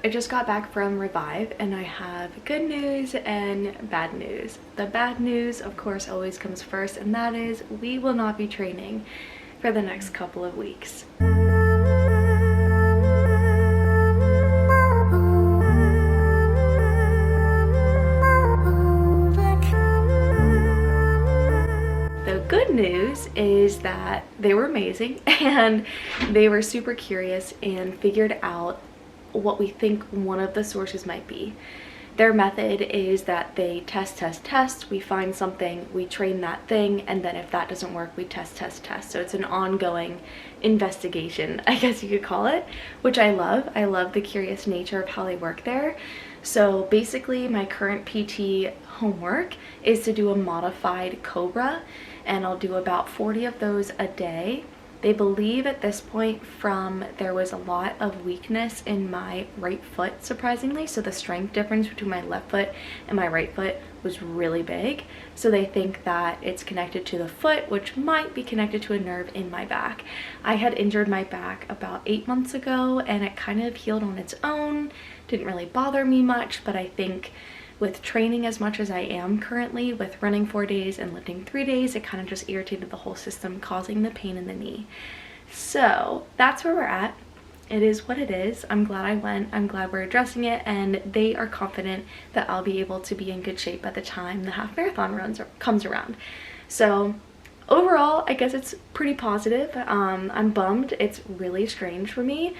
I just got back from Revive and I have good news and bad news. The bad news, of course, always comes first, and that is we will not be training for the next couple of weeks. The good news is that they were amazing and they were super curious and figured out what we think one of the sources might be. Their method is that they test, we find something, we train that thing, and then if that doesn't work, we test. So it's an ongoing investigation, I guess you could call it, which I love. I love the curious nature of how they work there. So basically my current PT homework is to do a modified Cobra, and I'll do about 40 of those a day. They believe at this point there was a lot of weakness in my right foot, surprisingly. So the strength difference between my left foot and my right foot was really big. So they think that it's connected to the foot, which might be connected to a nerve in my back. I had injured my back about 8 months ago and it kind of healed on its own. Didn't really bother me much, but I think with training as much as I am currently, with running 4 days and lifting 3 days, it kind of just irritated the whole system, causing the pain in the knee. So that's where we're at. It is what it is. I'm glad I went. I'm glad we're addressing it, and they are confident that I'll be able to be in good shape by the time the half marathon comes around. So overall, I guess it's pretty positive. I'm bummed. It's really strange for me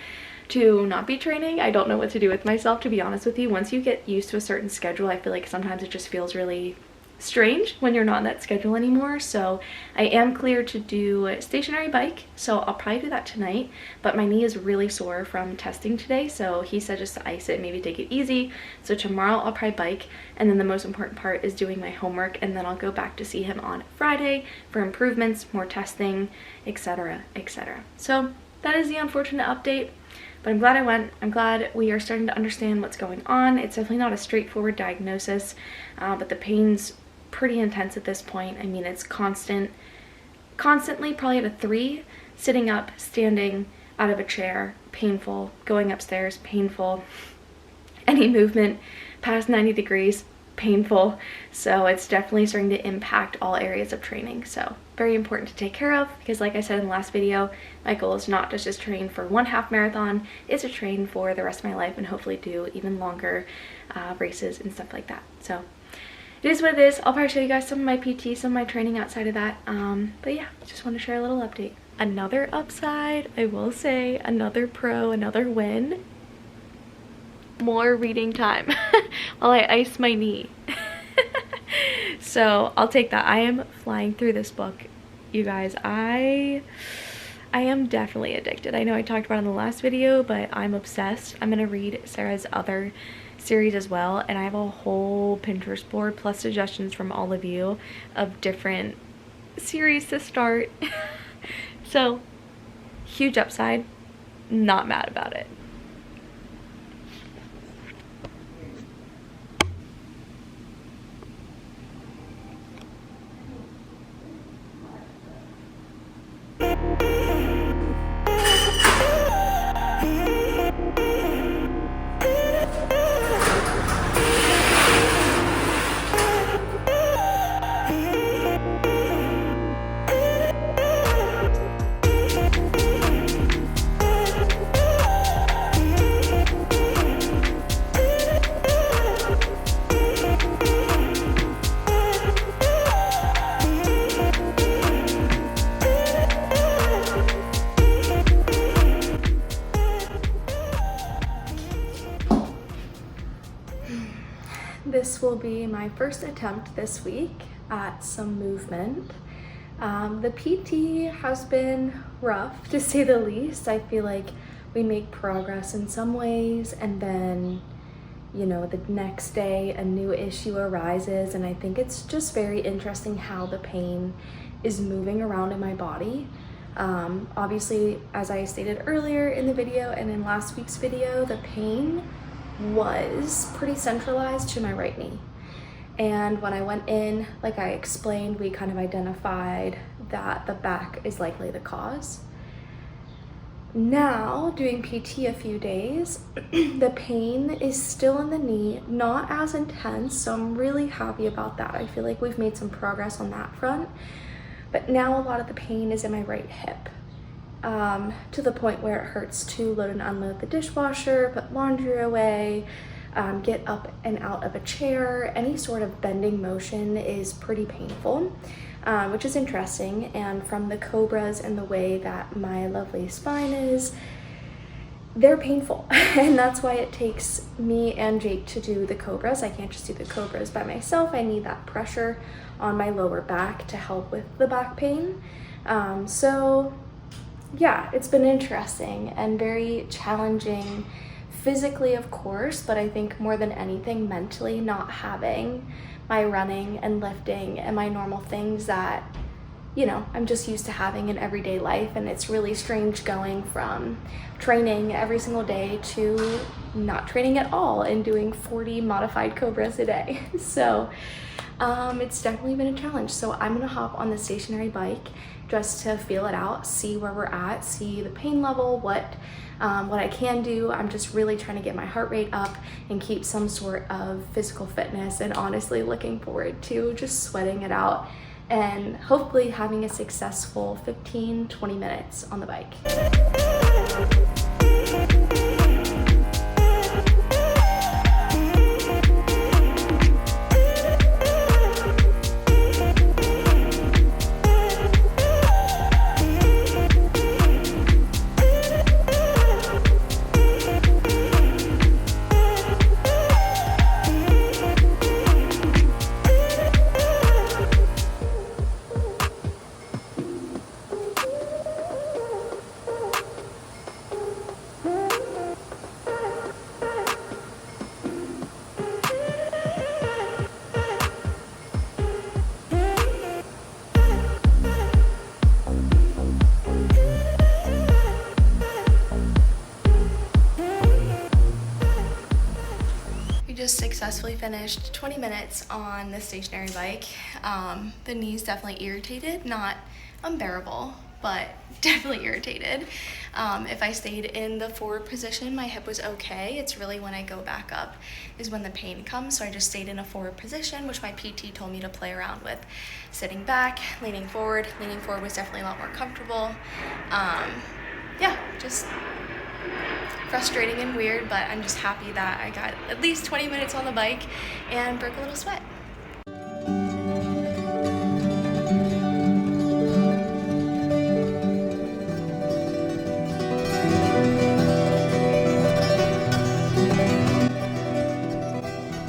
to not be training. I don't know what to do with myself, to be honest with you. Once you get used to a certain schedule, I feel like sometimes it just feels really strange when you're not on that schedule anymore. So I am cleared to do a stationary bike, so I'll probably do that tonight, but my knee is really sore from testing today, so he said just to ice it, maybe take it easy. So tomorrow I'll probably bike, and then the most important part is doing my homework, and then I'll go back to see him on Friday for improvements, more testing, etc, etc. So that is the unfortunate update. But I'm glad I went. I'm glad we are starting to understand what's going on. It's definitely not a straightforward diagnosis, but the pain's pretty intense at this point. I mean, it's constantly probably at a 3, sitting up, standing out of a chair, painful, going upstairs, painful, any movement past 90 degrees, painful. So it's definitely starting to impact all areas of training. So very important to take care of, because like I said in the last video, my goal is not to just train for one half marathon, it's to train for the rest of my life and hopefully do even longer races and stuff like that. So it is what it is. I'll probably show you guys some of my PT, some of my training outside of that. But yeah, just want to share a little update. Another upside, I will say, another pro, another win. More reading time while I ice my knee. So I'll take that. I am flying through this book, you guys. I am definitely addicted. I know I talked about it in the last video, but I'm obsessed. I'm gonna read Sarah's other series as well, and I have a whole Pinterest board plus suggestions from all of you of different series to start. So huge upside, not mad about it. This will be my first attempt this week at some movement. The PT has been rough, to say the least. I feel like we make progress in some ways, and then, you know, the next day a new issue arises, and I think it's just very interesting how the pain is moving around in my body. Obviously, as I stated earlier in the video and in last week's video, the pain was pretty centralized to my right knee. And when I went in, like I explained, we kind of identified that the back is likely the cause. Now, doing PT a few days, the pain is still in the knee, not as intense, so I'm really happy about that. I feel like we've made some progress on that front, but now a lot of the pain is in my right hip, to the point where it hurts to load and unload the dishwasher, put laundry away, get up and out of a chair. Any sort of bending motion is pretty painful. Which is interesting, and from the cobras and the way that my lovely spine is, they're painful. And that's why it takes me and Jake to do the cobras. I can't just do the cobras by myself. I need that pressure on my lower back to help with the back pain. So yeah, it's been interesting and very challenging physically, of course, but I think more than anything mentally, not having my running and lifting and my normal things that, you know, I'm just used to having in everyday life. And it's really strange going from training every single day to not training at all and doing 40 modified cobras a day. So it's definitely been a challenge. So I'm gonna hop on the stationary bike just to feel it out, see where we're at, see the pain level, what I can do. I'm just really trying to get my heart rate up and keep some sort of physical fitness, and honestly looking forward to just sweating it out and hopefully having a successful 15-20 minutes on the bike. Just successfully finished 20 minutes on the stationary bike. The knee's definitely irritated, not unbearable, but definitely irritated. If I stayed in the forward position, my hip was okay. It's really when I go back up is when the pain comes. So I just stayed in a forward position, which my PT told me to play around with. Sitting back, leaning forward. Leaning forward was definitely a lot more comfortable. Yeah, just frustrating and weird, but I'm just happy that I got at least 20 minutes on the bike and broke a little sweat.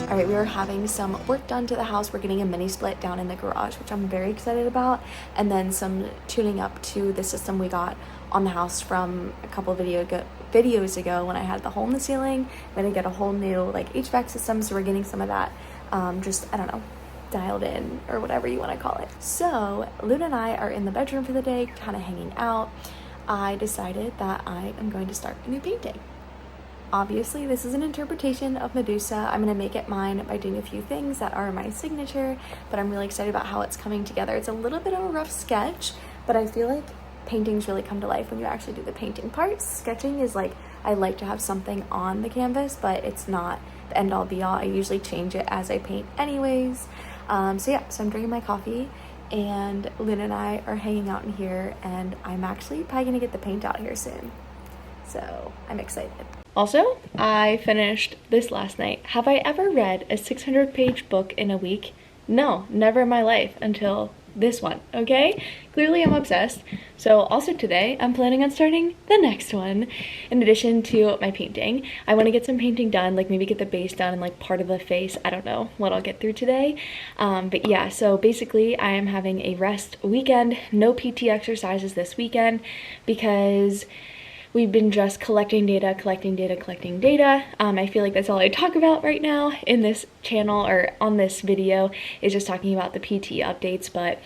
All right, we are having some work done to the house. We're getting a mini split down in the garage, which I'm very excited about, and then some tuning up to the system we got on the house from a couple videos ago when I had the hole in the ceiling. I'm gonna get a whole new like HVAC system, so we're getting some of that just, I don't know, dialed in or whatever you want to call it. So Luna and I are in the bedroom for the day, kind of hanging out. I decided that I am going to start a new painting. Obviously, this is an interpretation of Medusa. I'm gonna make it mine by doing a few things that are my signature, but I'm really excited about how it's coming together. It's a little bit of a rough sketch, but I feel like paintings really come to life when you actually do the painting part. Sketching is like, I like to have something on the canvas, but it's not the end all be all. I usually change it as I paint anyways. So yeah, so I'm drinking my coffee, and Luna and I are hanging out in here, and I'm actually probably gonna get the paint out here soon. So I'm excited. Also, I finished this last night. Have I ever read a 600-page book in a week? No, never in my life until this one, okay? Clearly I'm obsessed. So also today, I'm planning on starting the next one. In addition to my painting, I want to get some painting done, like maybe get the base done and like part of the face. I don't know what I'll get through today. But yeah, so basically I am having a rest weekend, no PT exercises this weekend because we've been just collecting data. I feel like that's all I talk about right now in this channel or on this video, is just talking about the PT updates. But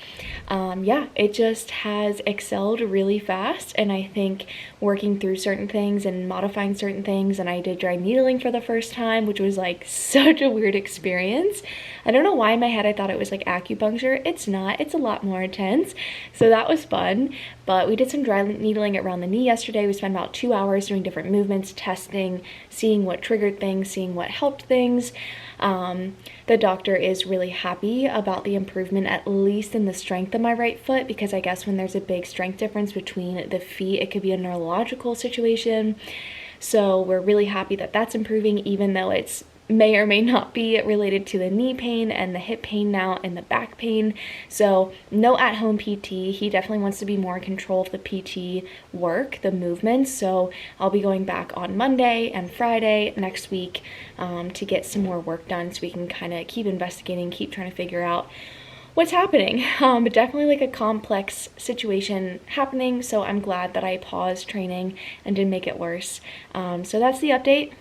yeah, it just has excelled really fast, and I think working through certain things and modifying certain things, and I did dry needling for the first time, which was like such a weird experience. I don't know why in my head I thought it was like acupuncture. It's not. It's a lot more intense. So that was fun. But we did some dry needling around the knee yesterday. We spent spend about 2 hours doing different movements, testing, seeing what triggered things, seeing what helped things. The doctor is really happy about the improvement, at least in the strength of my right foot, because I guess when there's a big strength difference between the feet, it could be a neurological situation. So we're really happy that that's improving, even though it's may or may not be related to the knee pain and the hip pain now and the back pain. So no at-home PT. He definitely wants to be more in control of the PT work, the movements. So I'll be going back on Monday and Friday next week to get some more work done, so we can kind of keep investigating, keep trying to figure out what's happening. But definitely like a complex situation happening, so I'm glad that I paused training and didn't make it worse. So that's the update.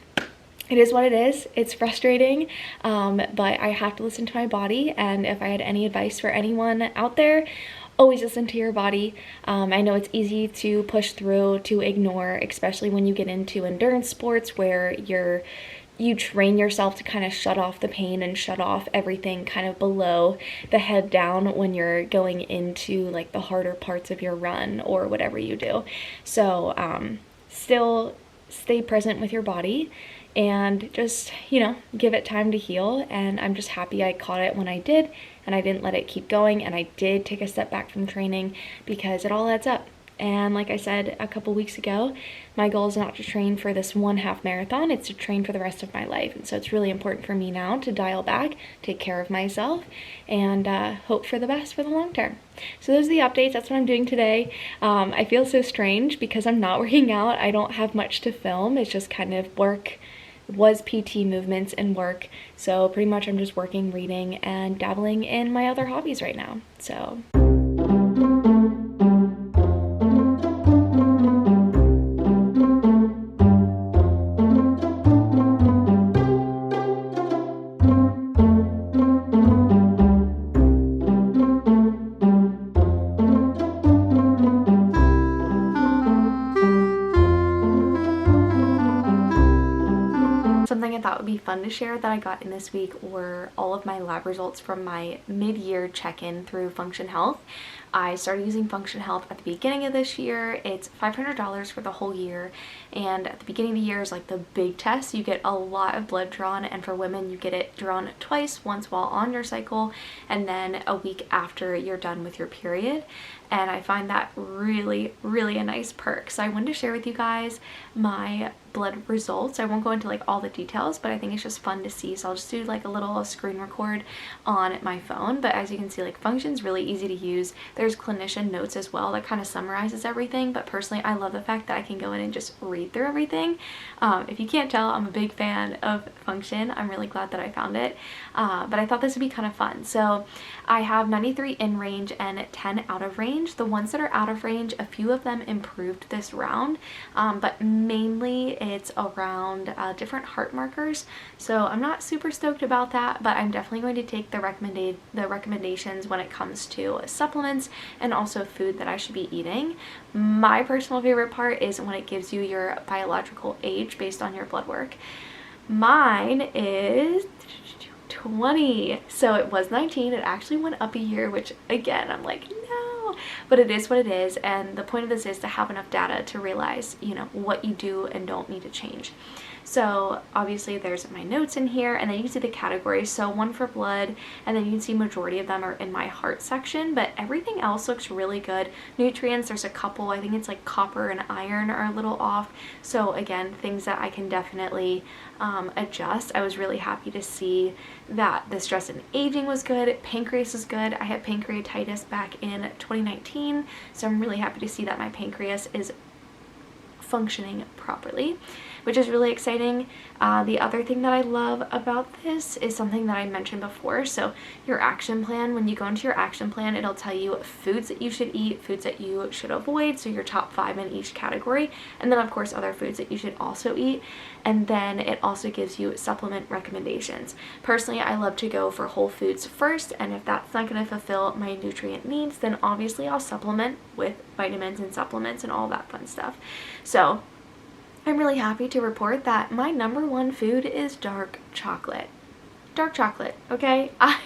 It is what it is. It's frustrating, but I have to listen to my body, and if I had any advice for anyone out there, always listen to your body. I know it's easy to push through, to ignore, especially when you get into endurance sports where you train yourself to kind of shut off the pain and shut off everything kind of below the head down when you're going into like the harder parts of your run or whatever you do. So still stay present with your body and just, you know, give it time to heal. And I'm just happy I caught it when I did, and I didn't let it keep going, and I did take a step back from training because it all adds up. And like I said a couple weeks ago, my goal is not to train for this 1/2 marathon, it's to train for the rest of my life. And so it's really important for me now to dial back, take care of myself, and hope for the best for the long term. So those are the updates. That's what I'm doing today. I feel so strange because I'm not working out. I don't have much to film. It's just kind of work, was PT movements and work. So pretty much I'm just working, reading, and dabbling in my other hobbies right now. So something I thought would be fun to share that I got in this week were all of my lab results from my mid-year check-in through Function Health. I started using Function Health at the beginning of this year. It's $500 for the whole year, and at the beginning of the year is like the big test. You get a lot of blood drawn, and for women you get it drawn twice, once while on your cycle and then a week after you're done with your period. And I find that really, really a nice perk. So I wanted to share with you guys my blood results. I won't go into like all the details, but I think it's just fun to see. So I'll just do like a little screen record on my phone. But as you can see, like Function's really easy to use. There's clinician notes as well that kind of summarizes everything. But personally, I love the fact that I can go in and just read through everything. If you can't tell, I'm a big fan of Function. I'm really glad that I found it. But I thought this would be kind of fun. So I have 93 in range and 10 out of range. The ones that are out of range, a few of them improved this round, but mainly it's around different heart markers. So I'm not super stoked about that, but I'm definitely going to take the recommendations when it comes to supplements and also food that I should be eating. My personal favorite part is when it gives you your biological age based on your blood work. Mine is 20, so it was 19. It actually went up a year, which again I'm like, no, but it is what it is. And the point of this is to have enough data to realize, you know, what you do and don't need to change. So obviously there's my notes in here, and then you can see the categories. So one for blood, and then you can see majority of them are in my heart section, but everything else looks really good. Nutrients, there's a couple, I think it's like copper and iron are a little off. So again, things that I can definitely adjust. I was really happy to see that the stress and aging was good. Pancreas is good. I had pancreatitis back in 2019, so I'm really happy to see that my pancreas is functioning properly, which is really exciting. The other thing that I love about this is something that I mentioned before. So your action plan, when you go into your action plan, it'll tell you foods that you should eat, foods that you should avoid, so your top 5 in each category, and then of course other foods that you should also eat. And then it also gives you supplement recommendations. Personally, I love to go for whole foods first, and if that's not going to fulfill my nutrient needs, then obviously I'll supplement with vitamins and supplements and all that fun stuff. So I'm really happy to report that my #1 food is dark chocolate. Dark chocolate, okay? I'm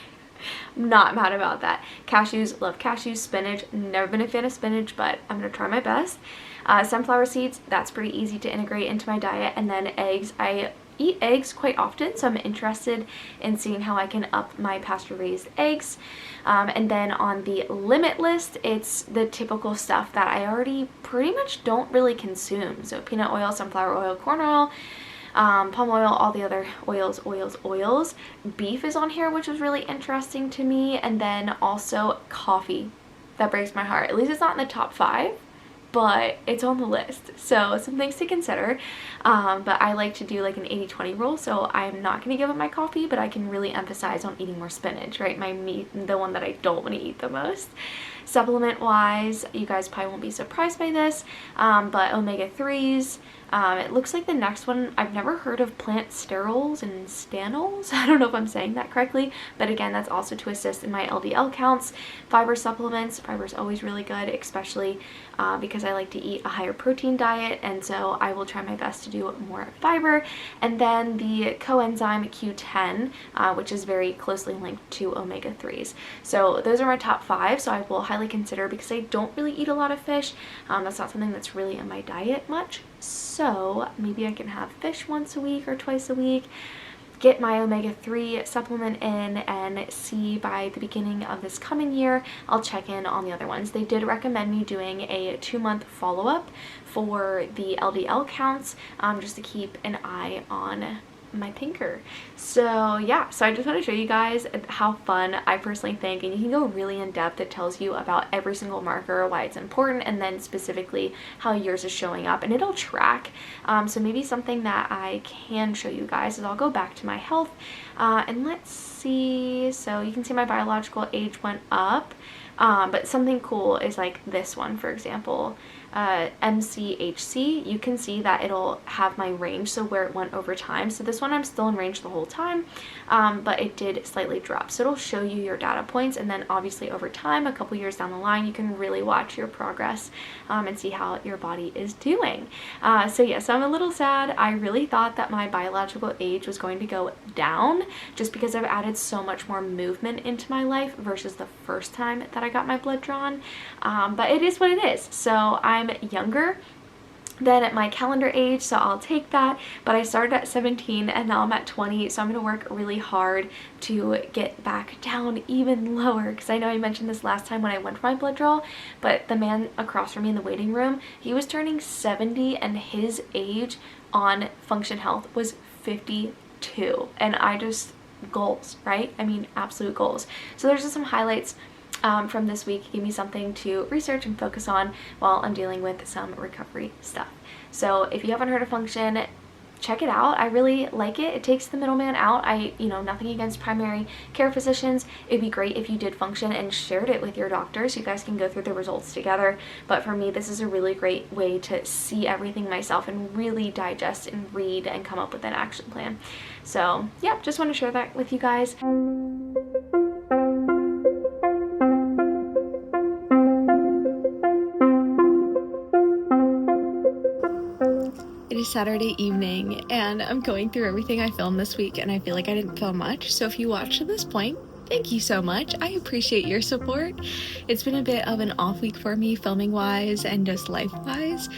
not mad about that. Cashews, love cashews. Spinach, never been a fan of spinach, but I'm gonna try my best. Sunflower seeds, that's pretty easy to integrate into my diet. And then eggs, I eat eggs quite often, so I'm interested in seeing how I can up my pasture-raised eggs. And then on the limit list, it's the typical stuff that I already pretty much don't really consume. So peanut oil, sunflower oil, corn oil, palm oil, all the other oils. Beef is on here, which was really interesting to me. And then also coffee. That breaks my heart. At least it's not in the top 5. But it's on the list, so some things to consider. But I like to do like an 80-20 rule, so I'm not going to give up my coffee, but I can really emphasize on eating more spinach, right? My meat, the one that I don't want to eat the most. Supplement wise, you guys probably won't be surprised by this, but omega-3s. It looks like the next one, I've never heard of plant sterols and stanols. I don't know if I'm saying that correctly, but again, that's also to assist in my LDL counts. Fiber supplements, fiber is always really good, especially because I like to eat a higher protein diet, and so I will try my best to do more fiber. And then the coenzyme Q10, which is very closely linked to omega-3s. So those are my top 5, so I will highly consider, because I don't really eat a lot of fish. That's not something that's really in my diet much. So maybe I can have fish once a week or twice a week, get my omega-3 supplement in, and see by the beginning of this coming year, I'll check in on the other ones. They did recommend me doing a 2-month follow-up for the LDL counts, just to keep an eye on my pinker. So yeah, so I just want to show you guys how fun I personally think, and you can go really in depth. It tells you about every single marker, why it's important, and then specifically how yours is showing up, and it'll track. So maybe something that I can show you guys is I'll go back to my health, and let's see. So you can see my biological age went up, but something cool is like this one, for example. MCHC, you can see that it'll have my range, so where it went over time. So this one I'm still in range the whole time, but it did slightly drop. So it'll show you your data points, and then obviously over time, a couple years down the line, you can really watch your progress and see how your body is doing. So yeah, so I'm a little sad. I really thought that my biological age was going to go down just because I've added so much more movement into my life versus the first time that I got my blood drawn. But it is what it is. So I'm younger than at my calendar age, so I'll take that. But I started at 17 and now I'm at 20, so I'm going to work really hard to get back down even lower, because I know I mentioned this last time when I went for my blood draw, but the man across from me in the waiting room, he was turning 70 and his age on Function Health was 52, and I just, goals, right? I mean, absolute goals. So there's just some highlights from this week. Give me something to research and focus on while I'm dealing with some recovery stuff. So if you haven't heard of Function, check it out. I really like it. It takes the middleman out. Nothing against primary care physicians. It'd be great if you did Function and shared it with your doctor so you guys can go through the results together. But for me, this is a really great way to see everything myself and really digest and read and come up with an action plan. So yeah, just want to share that with you guys. It is Saturday evening and I'm going through everything I filmed this week, and I feel like I didn't film much. So if you watched to this point, thank you so much. I appreciate your support. It's been a bit of an off week for me, filming wise and just life wise,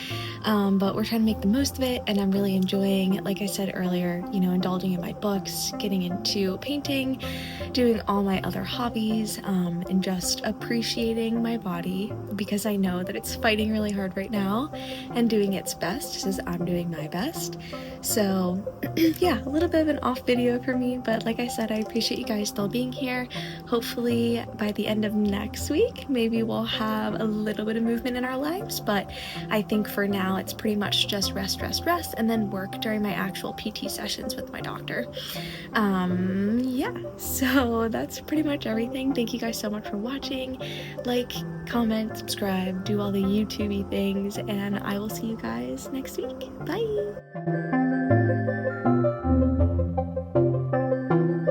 but we're trying to make the most of it, and I'm really enjoying, like I said earlier, indulging in my books, getting into painting, doing all my other hobbies, and just appreciating my body, because I know that it's fighting really hard right now and doing its best just as I'm doing my best. So yeah, a little bit of an off video for me, but like I said, I appreciate you guys still being here. Hopefully by the end of next week, maybe we'll have a little bit of movement in our lives, but I think for now it's pretty much just rest, and then work during my actual PT sessions with my doctor. Yeah, so that's pretty much everything. Thank you guys so much for watching. Like, comment, subscribe, do all the YouTube-y things, and I will see you guys next week. Bye!